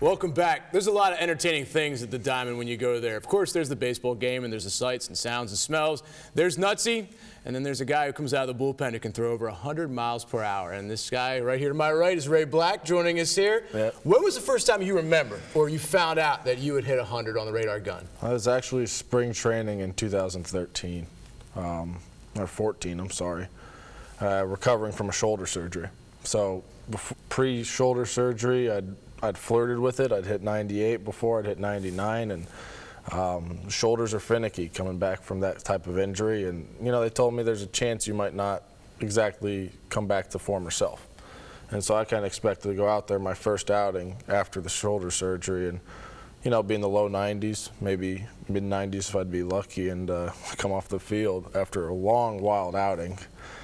Welcome back. There's a lot of entertaining things at the Diamond when you go there. Of course, there's the baseball game, and there's the sights and sounds and smells. There's Nutsy, and then there's a guy who comes out of the bullpen who can throw over 100 miles per hour. And this guy right here to my right is Ray Black joining us here. Yeah. When was the first time you remember or you found out that you had hit 100 on the radar gun? I was actually spring training in 2013, or 14, I'm sorry, recovering from a shoulder surgery. So pre-shoulder surgery, I'd flirted with it. I'd hit 98 before. I'd hit 99, and shoulders are finicky coming back from that type of injury. And you know, they told me there's a chance you might not exactly come back to former self. And so I kind of expected to go out there my first outing after the shoulder surgery, and you know, be in the low 90s, maybe mid 90s if I'd be lucky, and come off the field after a long, wild outing.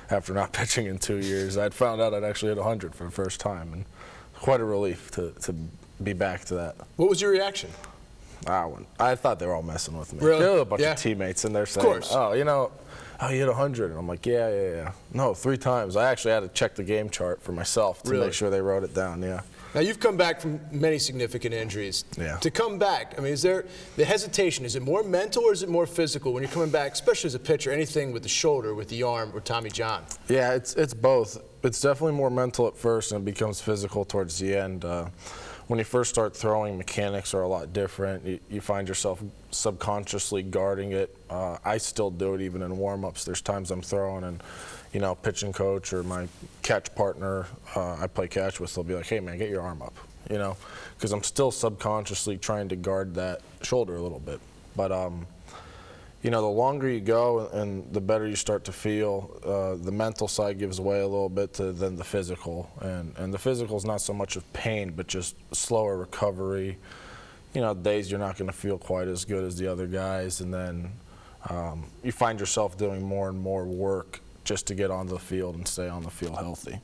After not pitching in 2 years, I'd found out I'd actually hit 100 for the first time. And quite a relief to be back to that. What was your reaction? I thought they were all messing with me. Really? There were a bunch Yeah. of teammates in there saying, oh, you know, oh, you hit 100. And I'm like, yeah. No, 3 times. I actually had to check the game chart for myself to Really? make sure they wrote it down, yeah. Now, you've come back from many significant injuries. Yeah. To come back, I mean, is there the hesitation? Is it more mental or is it more physical when you're coming back, especially as a pitcher, anything with the shoulder, with the arm, or Tommy John? Yeah, it's both. It's definitely more mental at first and it becomes physical towards the end. When you first start throwing, mechanics are a lot different. You find yourself subconsciously guarding it. I still do it even in warm-ups. There's times I'm throwing and, you know, pitching coach or my catch partner I play catch with, they'll be like, hey, man, get your arm up, you know, because I'm still subconsciously trying to guard that shoulder a little bit. But, you know, the longer you go and the better you start to feel, the mental side gives way a little bit than the physical. And the physical is not so much of pain, but just slower recovery. You know, days you're not going to feel quite as good as the other guys. And then you find yourself doing more and more work just to get onto the field and stay on the field healthy.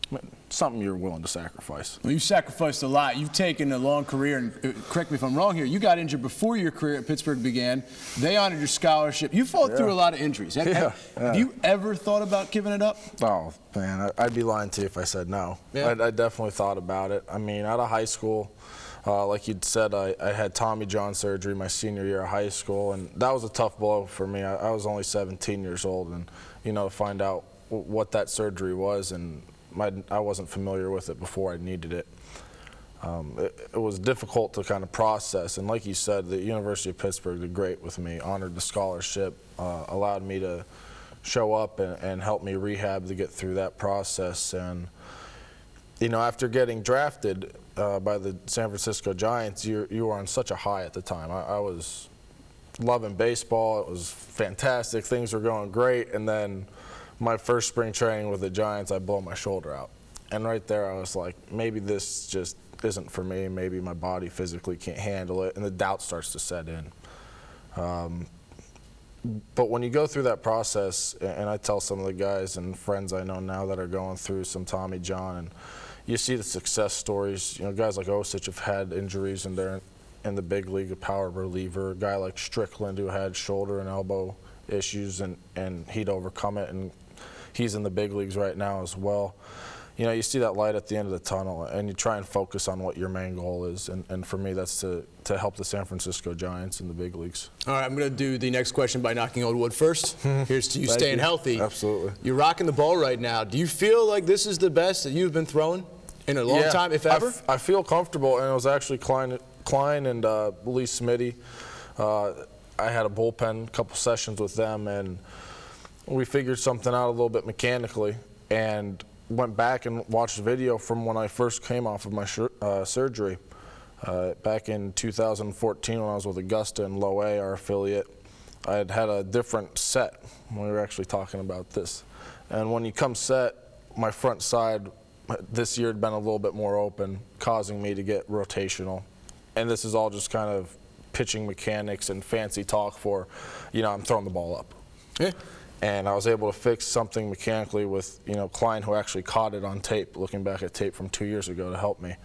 Something you're willing to sacrifice. Well, you've sacrificed a lot. You've taken a long career, and correct me if I'm wrong here, you got injured before your career at Pittsburgh began. They honored your scholarship. You fought through a lot of injuries. Have you ever thought about giving it up? Oh, man, I'd be lying to you if I said no. Yeah. I definitely thought about it. I mean, out of high school, like you'd said, I had Tommy John surgery my senior year of high school, and that was a tough blow for me. I was only 17 years old, and, you know, to find out what that surgery was, and I wasn't familiar with it before I needed it. It was difficult to kind of process, and like you said, the University of Pittsburgh did great with me, honored the scholarship, allowed me to show up and help me rehab to get through that process. And you know, after getting drafted by the San Francisco Giants, you were on such a high at the time. I was loving baseball. It was fantastic. Things were going great, and then my first spring training with the Giants, I blow my shoulder out. And right there I was like, maybe this just isn't for me. Maybe my body physically can't handle it. And the doubt starts to set in. But when you go through that process, and I tell some of the guys and friends I know now that are going through some Tommy John, and you see the success stories. You know, guys like Osich have had injuries and they're in the big league, a power reliever. A guy like Strickland who had shoulder and elbow issues and he'd overcome it, and he's in the big leagues right now as well. You know, you see that light at the end of the tunnel, and you try and focus on what your main goal is. And for me, that's to help the San Francisco Giants in the big leagues. All right, I'm going to do the next question by knocking on wood first. Here's to you staying healthy. Absolutely. You're rocking the ball right now. Do you feel like this is the best that you've been throwing in a long time, if ever? I feel comfortable, and it was actually Klein and Lee Smitty. I had a bullpen, a couple sessions with them, and we figured something out a little bit mechanically, and went back and watched the video from when I first came off of my surgery back in 2014 when I was with Augusta in Low A, our affiliate. I had a different set when we were actually talking about this. And when you come set, my front side this year had been a little bit more open, causing me to get rotational. And this is all just kind of pitching mechanics and fancy talk for, you know, I'm throwing the ball up. Yeah. And I was able to fix something mechanically with, you know, Klein, who actually caught it on tape, looking back at tape from 2 years ago to help me.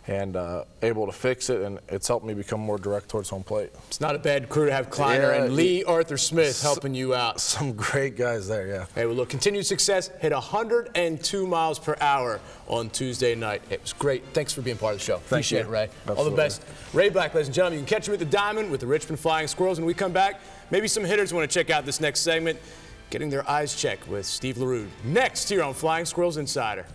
and able to fix it, and it's helped me become more direct towards home plate. It's not a bad crew to have Kleiner and Lee Arthur Smith helping you out. Some great guys there, yeah. Hey, well, look, continued success. Hit 102 miles per hour on Tuesday night. It was great. Thanks for being part of the show. Appreciate it, Ray. Absolutely. All the best. Ray Black, ladies and gentlemen. You can catch him at the Diamond with the Richmond Flying Squirrels. When we come back, maybe some hitters want to check out this next segment, getting their eyes checked with Steve LaRue. Next here on Flying Squirrels Insider.